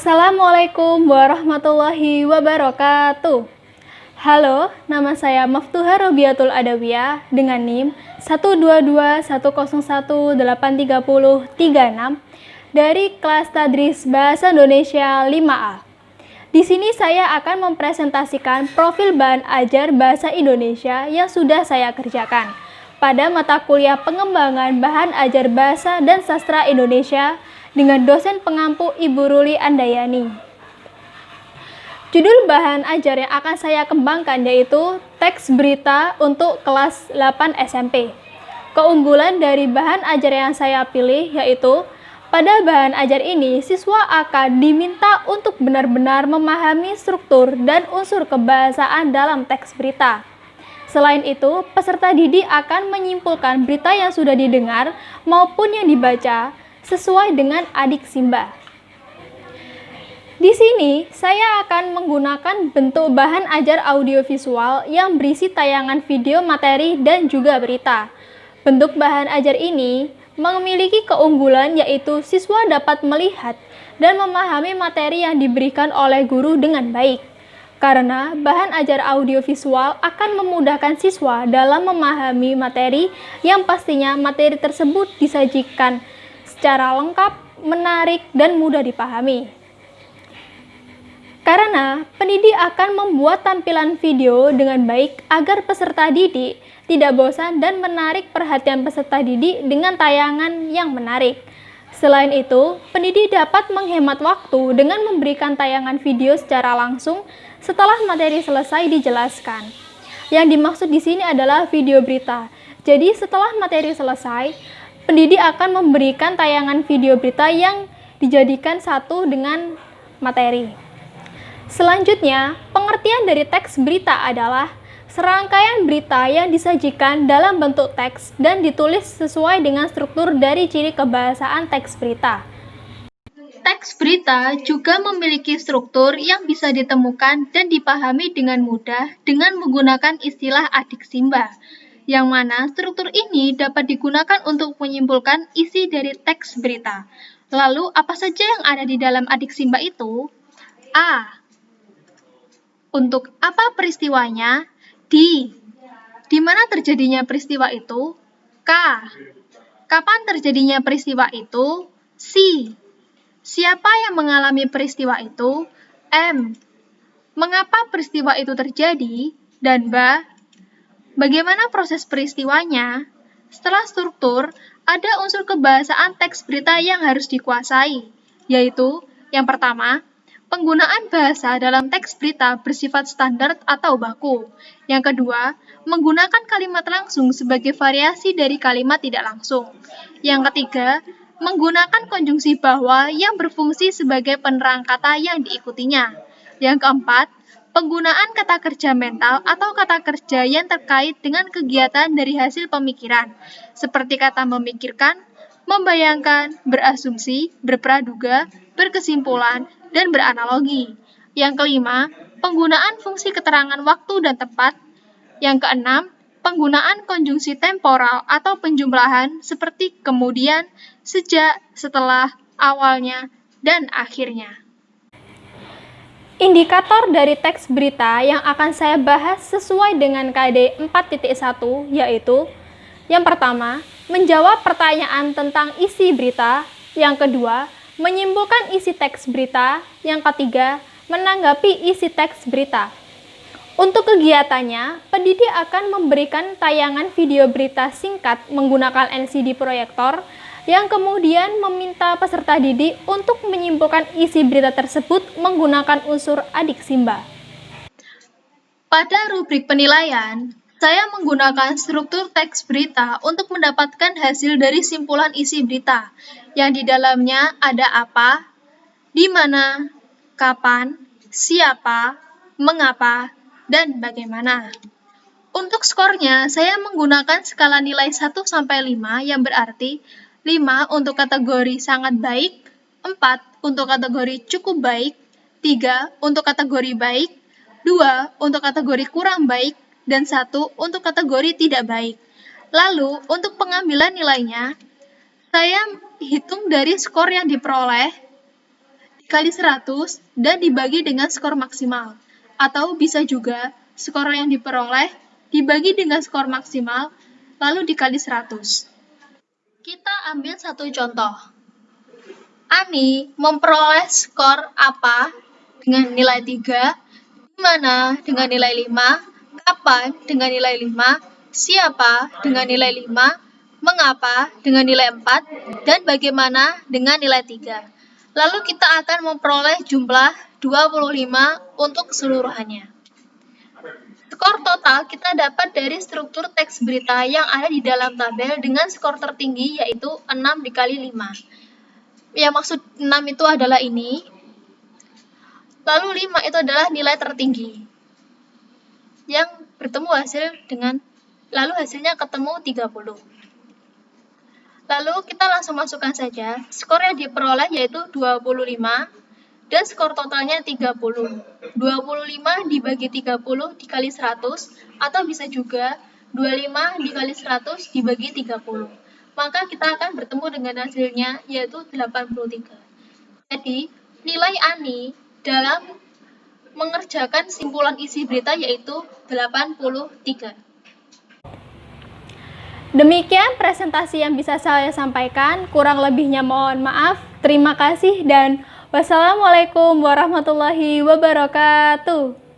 Assalamualaikum warahmatullahi wabarakatuh. Halo, nama saya Maftuha Robiatul Adawiyah dengan NIM 12210183036 dari kelas Tadris Bahasa Indonesia 5A. Di sini saya akan mempresentasikan profil bahan ajar bahasa Indonesia yang sudah saya kerjakan pada mata kuliah pengembangan bahan ajar bahasa dan sastra Indonesia dengan dosen pengampu Ibu Ruli Andayani. Judul bahan ajar yang akan saya kembangkan yaitu teks berita untuk kelas 8 SMP. Keunggulan dari bahan ajar yang saya pilih yaitu pada bahan ajar ini siswa akan diminta untuk benar-benar memahami struktur dan unsur kebahasaan dalam teks berita. Selain itu, peserta didik akan menyimpulkan berita yang sudah didengar maupun yang dibaca sesuai dengan adik Simba. Di sini, saya akan menggunakan bentuk bahan ajar audiovisual yang berisi tayangan video materi dan juga berita. Bentuk bahan ajar ini memiliki keunggulan yaitu siswa dapat melihat dan memahami materi yang diberikan oleh guru dengan baik. Karena bahan ajar audiovisual akan memudahkan siswa dalam memahami materi yang pastinya materi tersebut disajikan secara lengkap, menarik, dan mudah dipahami. Karena pendidik akan membuat tampilan video dengan baik agar peserta didik tidak bosan dan menarik perhatian peserta didik dengan tayangan yang menarik. Selain itu, pendidik dapat menghemat waktu dengan memberikan tayangan video secara langsung setelah materi selesai dijelaskan. Yang dimaksud di sini adalah video berita. Jadi setelah materi selesai, pendidik akan memberikan tayangan video berita yang dijadikan satu dengan materi. Selanjutnya, pengertian dari teks berita adalah serangkaian berita yang disajikan dalam bentuk teks dan ditulis sesuai dengan struktur dari ciri kebahasaan teks berita. Teks berita juga memiliki struktur yang bisa ditemukan dan dipahami dengan mudah dengan menggunakan istilah adik Simba, yang mana struktur ini dapat digunakan untuk menyimpulkan isi dari teks berita. Lalu, apa saja yang ada di dalam adik Simba itu? A. Untuk apa peristiwanya? Di mana terjadinya peristiwa itu? K. Kapan terjadinya peristiwa itu? C. Siapa yang mengalami peristiwa itu? M. Mengapa peristiwa itu terjadi? Dan B. Bagaimana proses peristiwanya? Setelah struktur, ada unsur kebahasaan teks berita yang harus dikuasai, yaitu yang pertama, penggunaan bahasa dalam teks berita bersifat standar atau baku. Yang kedua, menggunakan kalimat langsung sebagai variasi dari kalimat tidak langsung. Yang ketiga, menggunakan konjungsi bahwa yang berfungsi sebagai penerang kata yang diikutinya. Yang keempat, penggunaan kata kerja mental atau kata kerja yang terkait dengan kegiatan dari hasil pemikiran, seperti kata memikirkan, membayangkan, berasumsi, berpraduga, berkesimpulan, dan beranalogi. Yang kelima, penggunaan fungsi keterangan waktu dan tempat. Yang keenam, penggunaan konjungsi temporal atau penjumlahan seperti kemudian, sejak, setelah, awalnya, dan akhirnya. Indikator dari teks berita yang akan saya bahas sesuai dengan KD 4.1 yaitu yang pertama, menjawab pertanyaan tentang isi berita. Yang kedua, menyimpulkan isi teks berita. Yang ketiga, menanggapi isi teks berita. Untuk kegiatannya, pendidik akan memberikan tayangan video berita singkat menggunakan LCD proyektor yang kemudian meminta peserta didik untuk menyimpulkan isi berita tersebut menggunakan unsur adik Simba. Pada rubrik penilaian, saya menggunakan struktur teks berita untuk mendapatkan hasil dari simpulan isi berita, yang di dalamnya ada apa, di mana, kapan, siapa, mengapa, dan bagaimana. Untuk skornya, saya menggunakan skala nilai 1-5 yang berarti 5 untuk kategori sangat baik, 4 untuk kategori cukup baik, 3 untuk kategori baik, 2 untuk kategori kurang baik, dan 1 untuk kategori tidak baik. Lalu, untuk pengambilan nilainya, saya hitung dari skor yang diperoleh dikali 100 dan dibagi dengan skor maksimal. Atau bisa juga skor yang diperoleh dibagi dengan skor maksimal lalu dikali 100. Kita ambil satu contoh. Ani memperoleh skor apa dengan nilai 3, di mana dengan nilai 5, kapan dengan nilai 5, siapa dengan nilai 5, mengapa dengan nilai 4, dan bagaimana dengan nilai 3. Lalu kita akan memperoleh jumlah 25 untuk keseluruhannya. Skor total kita dapat dari struktur teks berita yang ada di dalam tabel dengan skor tertinggi yaitu 6 dikali 5. Ya, maksud 6 itu adalah ini. Lalu 5 itu adalah nilai tertinggi. Yang bertemu hasil dengan, lalu hasilnya ketemu 30. Lalu kita langsung masukkan saja. Skor yang diperoleh yaitu 25 dan skor totalnya 30. 25 dibagi 30 dikali 100 atau bisa juga 25 dikali 100 dibagi 30. Maka kita akan bertemu dengan hasilnya yaitu 83. Jadi, nilai Ani dalam mengerjakan simpulan isi berita yaitu 83. Demikian presentasi yang bisa saya sampaikan, kurang lebihnya mohon maaf. Terima kasih dan wassalamualaikum warahmatullahi wabarakatuh.